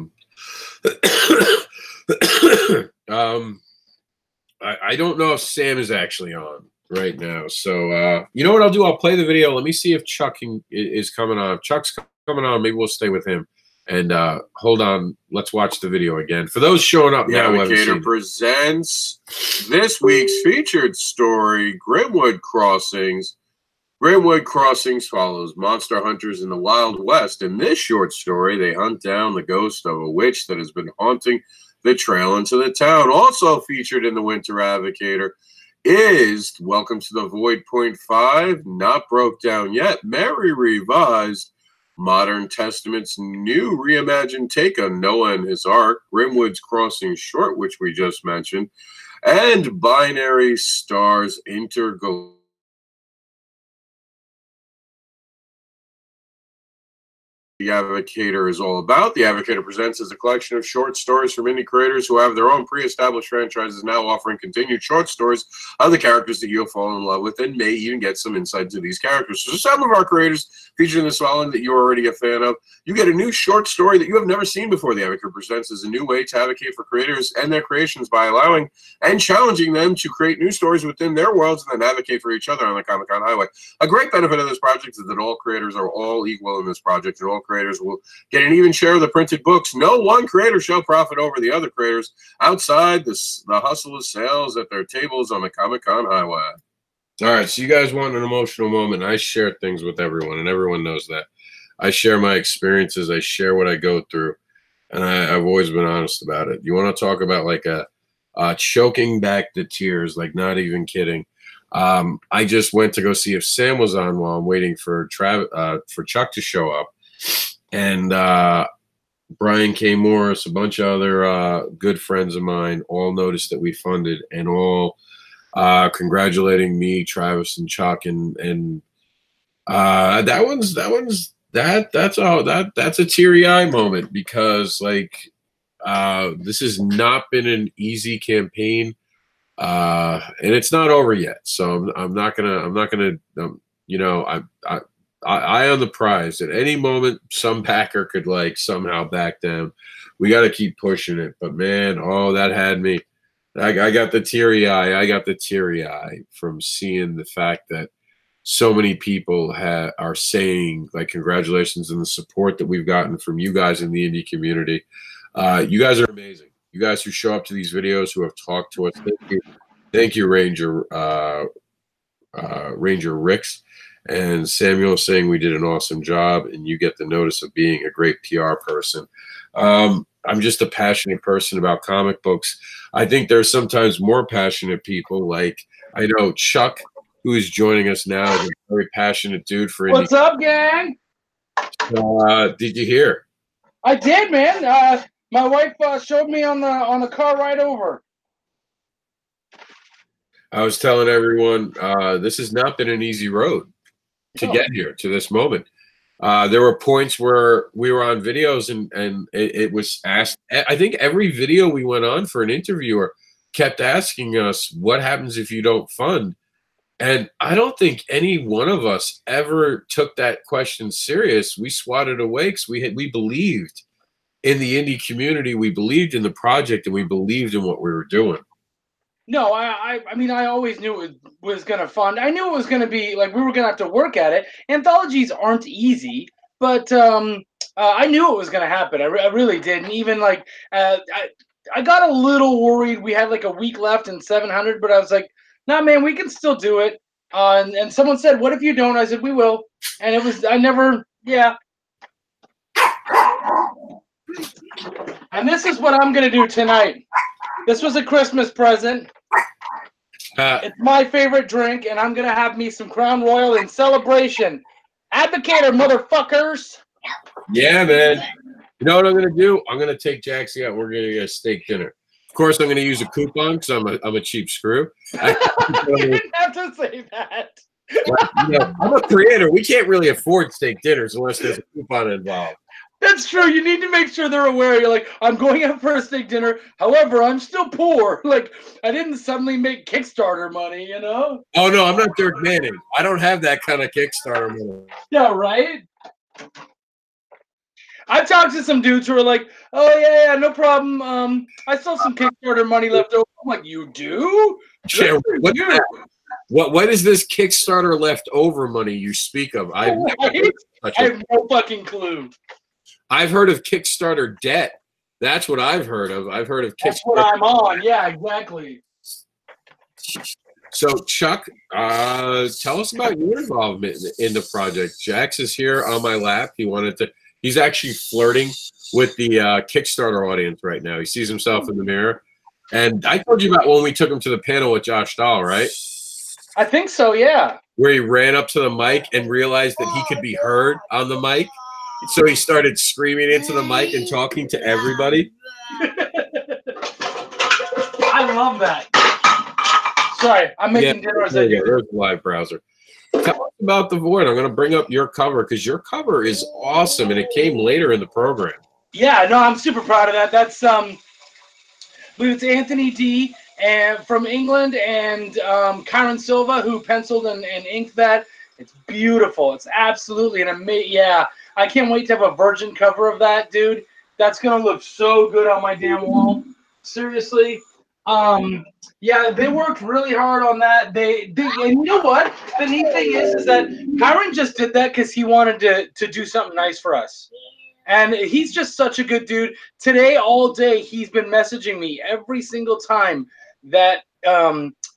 don't know if Sam is actually on right now. So, you know what I'll do? I'll play the video. Let me see if Chuck is coming on. If Chuck's coming on, maybe we'll stay with him. And hold on. Let's watch the video again. For those showing up now, ADVOCATOR presents this week's featured story, Grimwood Crossings. Grimwood Crossings follows monster hunters in the Wild West. In this short story, they hunt down the ghost of a witch that has been haunting the trail into the town. Also featured in the Winter ADVOCATOR is Welcome to the Void .5, Not Broke Down Yet, Mary Revised, Modern Testament's new reimagined take on Noah and his Ark, Grimwood's Crossing short, which we just mentioned, and Binary Stars Intergalactic. The Advocator is all about. The Advocator presents as a collection of short stories from indie creators who have their own pre-established franchises, now offering continued short stories of the characters that you'll fall in love with and may even get some insight into these characters. So some of our creators featured in this volume that you're already a fan of, you get a new short story that you have never seen before. The Advocator presents as a new way to advocate for creators and their creations by allowing and challenging them to create new stories within their worlds and then advocate for each other on the Comic-Con highway. A great benefit of this project is that all creators are all equal in this project, and all creators will get an even share of the printed books. No one creator shall profit over the other creators outside the hustle of sales at their tables on the Comic-Con highway. All right, so you guys want an emotional moment. I share things with everyone, and everyone knows that. I share my experiences. I share what I go through, and I've always been honest about it. You want to talk about like a choking back the tears, like not even kidding. I just went to go see if Sam was on while I'm waiting for Chuck to show up. And Brian K. Morris, a bunch of other good friends of mine, all noticed that we funded and all congratulating me, Travis, and Chuck, and that's a teary-eye moment because like this has not been an easy campaign, and it's not over yet. So I'm not gonna you know, I on the prize. At any moment, some backer could like somehow back down. We got to keep pushing it. But man, oh, that had me. I got the teary eye. I got the teary eye from seeing the fact that so many people are saying like congratulations and the support that we've gotten from you guys in the indie community. You guys are amazing. You guys who show up to these videos, who have talked to us. Thank you, Ranger Ricks. And Samuel saying we did an awesome job, and you get the notice of being a great PR person. I'm just a passionate person about comic books. I think there's sometimes more passionate people. Like I know Chuck, who is joining us now, is a very passionate dude for indie. What's up, gang? Did you hear? I did, man. My wife showed me on the car ride over. I was telling everyone this has not been an easy road to get here to this moment. There were points where we were on videos and it was asked. I think every video we went on for an interviewer kept asking us, what happens if you don't fund? And I don't think any one of us ever took that question serious. We swatted away because we believed in the indie community. We believed in the project and we believed in what we were doing. No, I mean, I always knew it was going to fund. I knew it was going to be, like, we were going to have to work at it. Anthologies aren't easy, but I knew it was going to happen. I really did. And even, like, I got a little worried. We had, like, a week left in 700, but I was like, nah, man, we can still do it. And someone said, what if you don't? I said, we will. And it was, yeah. And this is what I'm going to do tonight. This was a Christmas present. It's my favorite drink, and I'm going to have me some Crown Royal in celebration. Advocator, motherfuckers. Yeah, man. You know what I'm going to do? I'm going to take Jaxie out. We're going to get a steak dinner. Of course, I'm going to use a coupon because I'm a cheap screw. You didn't have to say that. But, you know, I'm a creator. We can't really afford steak dinners unless there's a coupon involved. That's true. You need to make sure they're aware. You're like, I'm going out for a steak dinner. However, I'm still poor. Like, I didn't suddenly make Kickstarter money, you know? Oh, no, I'm not Dirk Manning. I don't have that kind of Kickstarter money. Yeah, right? I've talked to some dudes who are like, oh, yeah, no problem. I still have some Kickstarter money left over. I'm like, you do? Yeah, what is this Kickstarter leftover money you speak of? I have no fucking clue. I've heard of Kickstarter debt. That's what I've heard of. I've heard of Kickstarter. That's what I'm on. Yeah, exactly. So, Chuck, tell us about your involvement in the project. Jax is here on my lap. He's actually flirting with the Kickstarter audience right now. He sees himself in the mirror. And I told you about when we took him to the panel with Josh Dahl, right? I think so, yeah. Where he ran up to the mic and realized that he could be heard on the mic. So he started screaming into the mic and talking to everybody. I love that. Sorry, I'm making dinner as I do. There's the live browser. Tell us about the Void. I'm going to bring up your cover because your cover is awesome, and it came later in the program. Yeah, no, I'm super proud of that. That's I believe it's Anthony D. and from England, and Kyron Silva, who penciled and inked that. It's beautiful. It's absolutely an amazing. Yeah, I can't wait to have a virgin cover of that, dude. That's gonna look so good on my damn wall. Seriously. Yeah, they worked really hard on that. And you know what? The neat thing is that Kyron just did that because he wanted to do something nice for us. And he's just such a good dude. Today, all day, he's been messaging me every single time that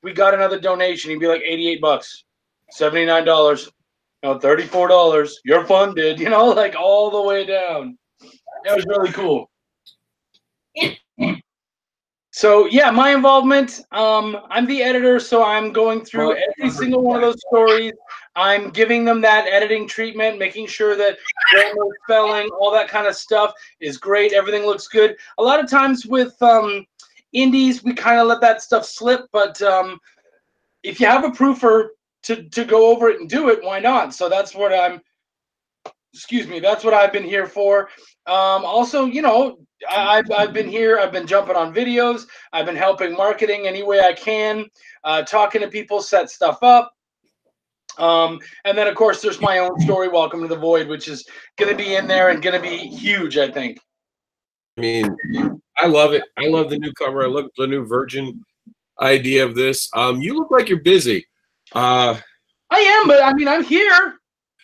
we got another donation. He'd be like, $88, $79, no, $34. You're funded, you know, like all the way down. That was really cool. So yeah, my involvement. I'm the editor, so I'm going through every single one of those stories. I'm giving them that editing treatment, making sure that grammar, spelling, all that kind of stuff is great. Everything looks good. A lot of times with indies, we kind of let that stuff slip. But if you have a proofer to go over it and do it, why not? So that's what that's what I've been here for. Also, you know, I've been here. I've been jumping on videos. I've been helping marketing any way I can, talking to people, set stuff up. And then, of course, there's my own story, Welcome to the Void, which is going to be in there and going to be huge, I think. I mean, I love it. I love the new cover. I love the new Virgin idea of this. You look like you're busy. I am, but I mean, I'm here.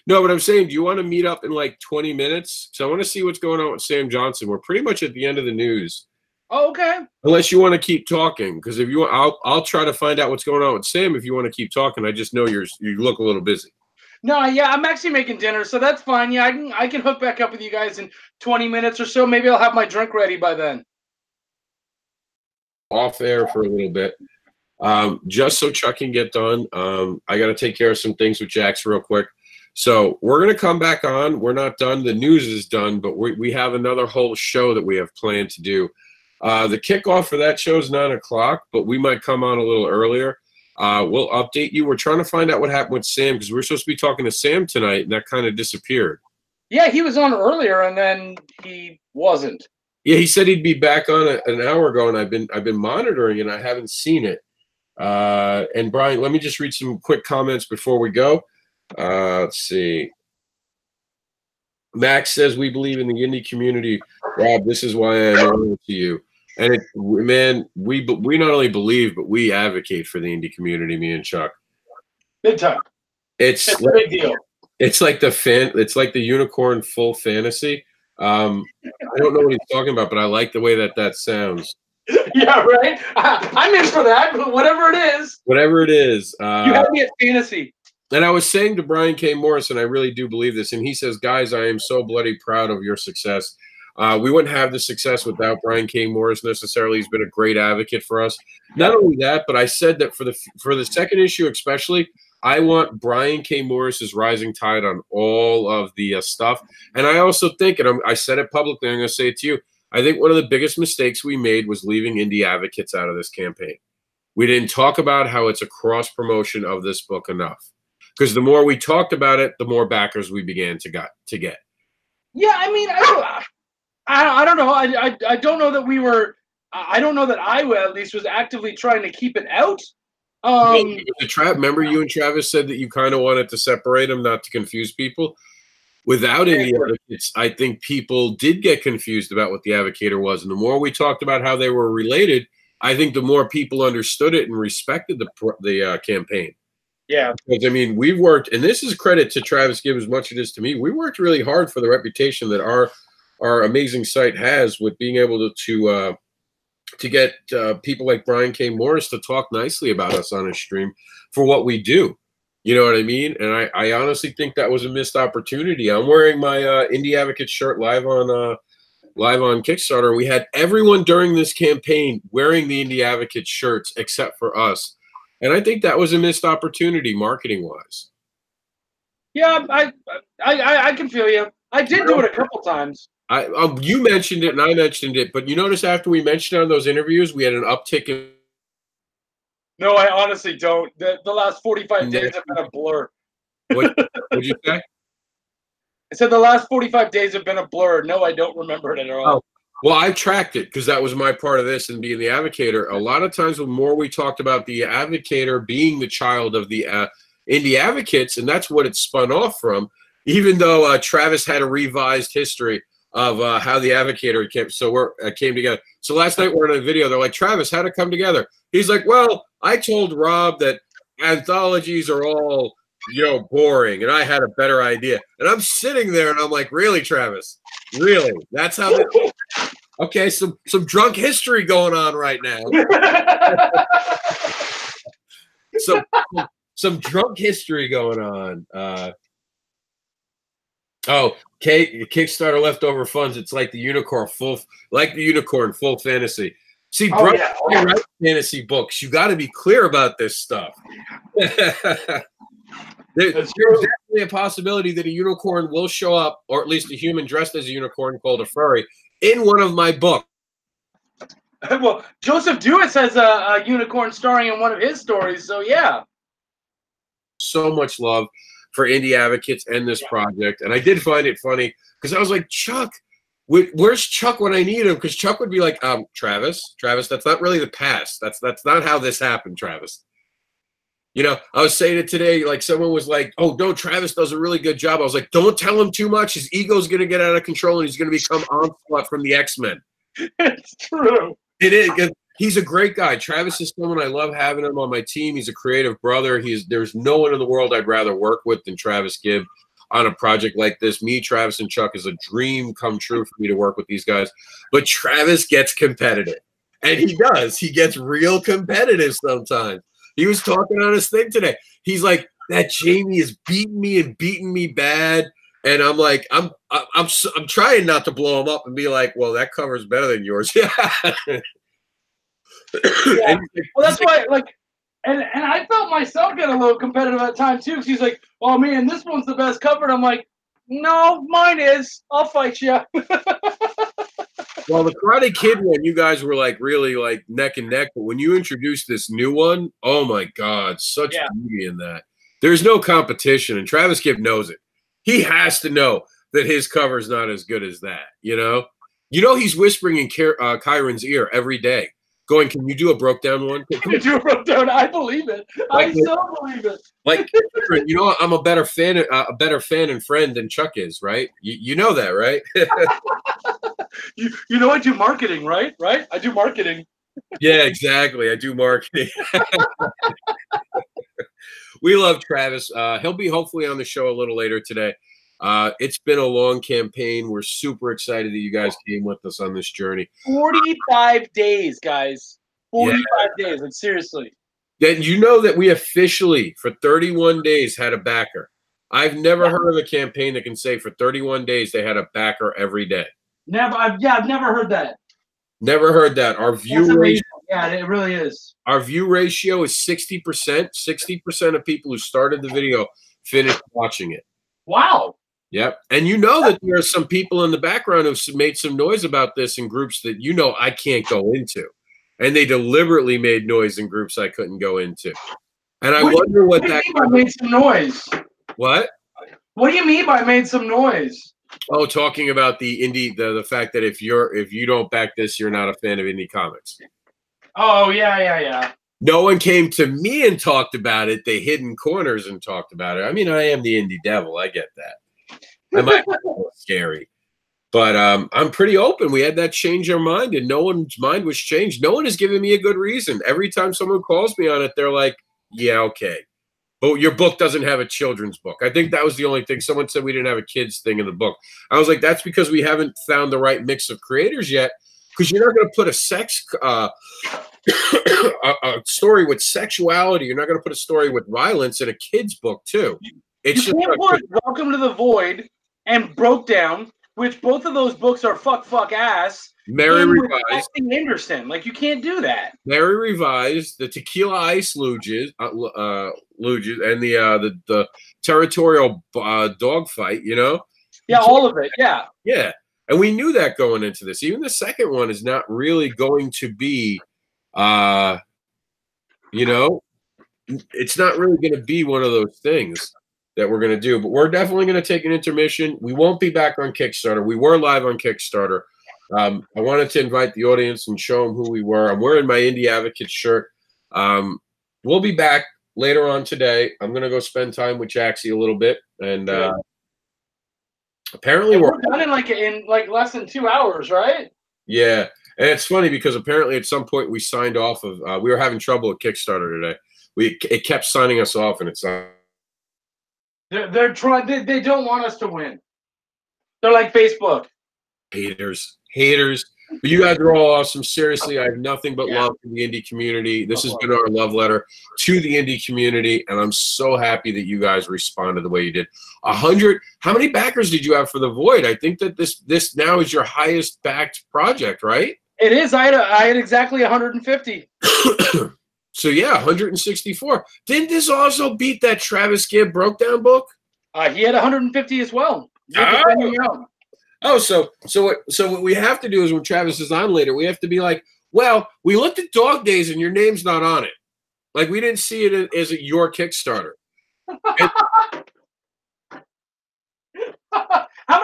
No, but I'm saying, do you want to meet up in like 20 minutes? So I want to see what's going on with Sam Johnson. We're pretty much at the end of the news. Oh, okay. Unless you want to keep talking, because if you want, I'll try to find out what's going on with Sam. If you want to keep talking, I just know you look a little busy. No, yeah, I'm actually making dinner, so that's fine. Yeah, I can hook back up with you guys in 20 minutes or so. Maybe I'll have my drink ready by then. Off air for a little bit, just so Chuck can get done. I got to take care of some things with Jax real quick. So we're going to come back on. We're not done. The news is done, but we have another whole show that we have planned to do. The kickoff for that show is 9 o'clock, but we might come on a little earlier. We'll update you. We're trying to find out what happened with Sam because we're supposed to be talking to Sam tonight, and that kind of disappeared. Yeah, he was on earlier, and then he wasn't. Yeah, he said he'd be back on an hour ago, and I've been monitoring, and I haven't seen it. And Brian, let me just read some quick comments before we go. Let's see. Max says, we believe in the indie community. Rob, this is why I'm loyal to you. And man, we not only believe, but we advocate for the indie community, me and Chuck. Big time. It's a big deal. It's like the unicorn full fantasy. I don't know what he's talking about, but I like the way that sounds. Yeah, right? I'm in for that, but whatever it is. Whatever it is. You have me at fantasy. And I was saying to Brian K. Morris, and I really do believe this, and he says, guys, I am so bloody proud of your success. We wouldn't have the success without Brian K. Morris necessarily. He's been a great advocate for us. Not only that, but I said that for the second issue especially, I want Brian K. Morris's rising tide on all of the stuff. And I also think, and I said it publicly, I'm going to say it to you, I think one of the biggest mistakes we made was leaving indie advocates out of this campaign. We didn't talk about how it's a cross-promotion of this book enough. Because the more we talked about it, the more backers we began to get. Yeah, I mean, I don't know. I don't know that we were. I don't know that I at least was actively trying to keep it out. Remember, you and Travis said that you kind of wanted to separate them, not to confuse people. Without indie advocates, I think people did get confused about what the Advocator was, and the more we talked about how they were related, I think the more people understood it and respected the campaign. Yeah. Because, I mean, we've worked, and this is credit to Travis Gibb as much as it is to me. We worked really hard for the reputation that our amazing site has with being able to get people like Brian K. Morris to talk nicely about us on his stream for what we do. You know what I mean? And I honestly think that was a missed opportunity. I'm wearing my Indie Advocate shirt live on Kickstarter. We had everyone during this campaign wearing the Indie Advocate shirts except for us. And I think that was a missed opportunity marketing-wise. Yeah, I can feel you. I did do it a couple times. You mentioned it and I mentioned it, but you notice after we mentioned it on those interviews, we had an uptick in. No, I honestly don't. The last 45 days have been a blur. What'd you say? I said the last 45 days have been a blur. No, I don't remember it at all. Oh. Well, I tracked it because that was my part of this and being the Advocator. A lot of times, the more we talked about the Advocator being the child of the Indie Advocates, and that's what it spun off from. Even though Travis had a revised history of how the Advocator came together. So last night we're in a video. They're like, Travis, how'd it come together? He's like, well, I told Rob that anthologies are all, you know, boring, and I had a better idea. And I'm sitting there, and I'm like, really, Travis? Really? That's how they okay, some drunk history going on right now. some drunk history going on. Kickstarter leftover funds. It's like the unicorn full fantasy. See, bro, you write fantasy books. You got to be clear about this stuff. There's definitely a possibility that a unicorn will show up, or at least a human dressed as a unicorn called a furry, in one of my books. Well, Joseph Dewitt has a unicorn starring in one of his stories, so yeah. So much love for Indie Advocates and this project. And I did find it funny because I was like, Chuck, where's Chuck when I need him? Because Chuck would be like, Travis, that's not really the past. That's not how this happened, Travis. You know, I was saying it today, like someone was like, oh, no, Travis does a really good job. I was like, don't tell him too much. His ego's going to get out of control and he's going to become Onslaught from the X-Men. It's true. It is. He's a great guy. Travis is someone I love having him on my team. He's a creative brother. There's no one in the world I'd rather work with than Travis Gibb on a project like this. Me, Travis, and Chuck is a dream come true for me to work with these guys. But Travis gets competitive. And he does. He gets real competitive sometimes. He was talking on his thing today. He's like, that Jamie is beating me and beating me bad. And I'm like, I'm trying not to blow him up and be like, well, that cover's better than yours. Yeah. Yeah. Well, that's why, like, and I felt myself get a little competitive at times too. Because he's like, oh man, this one's the best cover. And I'm like, no, mine is. I'll fight you. Well, the Karate Kid one, you guys were like really like neck and neck. But when you introduced this new one, oh my God, such beauty in that. There's no competition, and Travis Gibb knows it. He has to know that his cover's not as good as that. You know, he's whispering in Kyron's ear every day, going, "Can you do a broke down one? Can you do a broke down? I believe it. I so believe it. Like, you know, I'm a better fan and friend than Chuck is, right? You know that, right? You know I do marketing, right? Right? I do marketing. Yeah, exactly. I do marketing. We love Travis. He'll be hopefully on the show a little later today. It's been a long campaign. We're super excited that you guys came with us on this journey. 45 days, guys. 45 days. Like, seriously. Then you know that we officially, for 31 days, had a backer. I've never heard of a campaign that can say for 31 days they had a backer every day. I've never heard that. Never heard that. Our view ratio, yeah, it really is. Our view ratio is 60%. 60% of people who started the video finished watching it. Wow. Yep. And you know that there are some people in the background who've made some noise about this in groups that you know I can't go into. And they deliberately made noise in groups I couldn't go into. And I wonder what that made some noise. What? What do you mean by made some noise? Oh, talking about the indie, the fact that if you don't back this, you're not a fan of indie comics. Oh, yeah. No one came to me and talked about it. They hid in corners and talked about it. I mean, I am the indie devil. I get that. I might be a little scary. But I'm pretty open. We had that change our mind, and no one's mind was changed. No one has given me a good reason. Every time someone calls me on it, they're like, yeah, okay. But your book doesn't have a children's book. I think that was the only thing. Someone said we didn't have a kids thing in the book. I was like, that's because we haven't found the right mix of creators yet, because you're not going to put a sex a story with sexuality. You're not going to put a story with violence in a kid's book, too. It's you can't put Welcome to the Void and Broke Down, which both of those books are fuck ass. Mary Revised. AnderSiN. Like, you can't do that. Mary Revised, the Tequila Ice Luges, and the territorial dog fight, you know? Yeah, all of it, yeah. Yeah. And we knew that going into this. Even the second one is not really going to be, you know, it's not really going to be one of those things. that we're going to do. But we're definitely going to take an intermission. We won't be back on Kickstarter. We were live on Kickstarter. I wanted to invite the audience and show them who we were. I'm wearing my Indie Advocate shirt. We'll be back later on today. I'm going to go spend time with Jaxie a little bit. And apparently we're done in like less than 2 hours, right? Yeah. And it's funny because apparently at some point we signed off of we were having trouble with Kickstarter today. It kept signing us off, and it's they're trying. They don't want us to win. They're like Facebook. Haters. But you guys are all awesome. Seriously, I have nothing but love for the indie community. This has been our love letter to the indie community, and I'm so happy that you guys responded the way you did. 100. How many backers did you have for the Void? I think that this now is your highest backed project, right? It is. I had exactly 150. So yeah, 164. Didn't this also beat that Travis Gibb Broke Down book? He had 150 as well. So what we have to do is when Travis is on later, we have to be like, well, we looked at Dog Days and your name's not on it. Like we didn't see it as your Kickstarter. How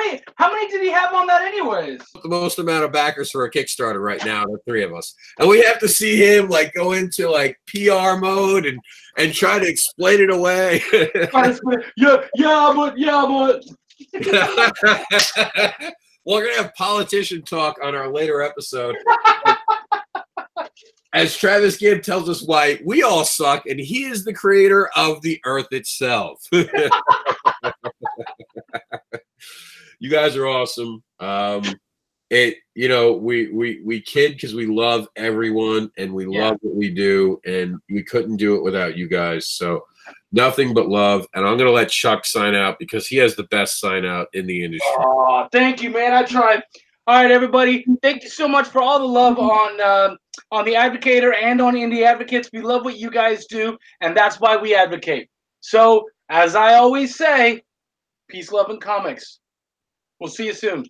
many did he have on that anyways? The most amount of backers for a Kickstarter right now, the three of us. And we have to see him like go into like PR mode and try to explain it away. but. We're gonna have politician talk on our later episode. As Travis Gibb tells us why we all suck, and he is the creator of the earth itself. You guys are awesome. We kid because we love everyone and we love what we do, and we couldn't do it without you guys. So nothing but love. And I'm gonna let Chuck sign out because he has the best sign out in the industry. Oh, thank you, man. I tried. All right, everybody. Thank you so much for all the love on the Advocator and on Indie Advocates. We love what you guys do, and that's why we advocate. So, as I always say, peace, love, and comics. We'll see you soon.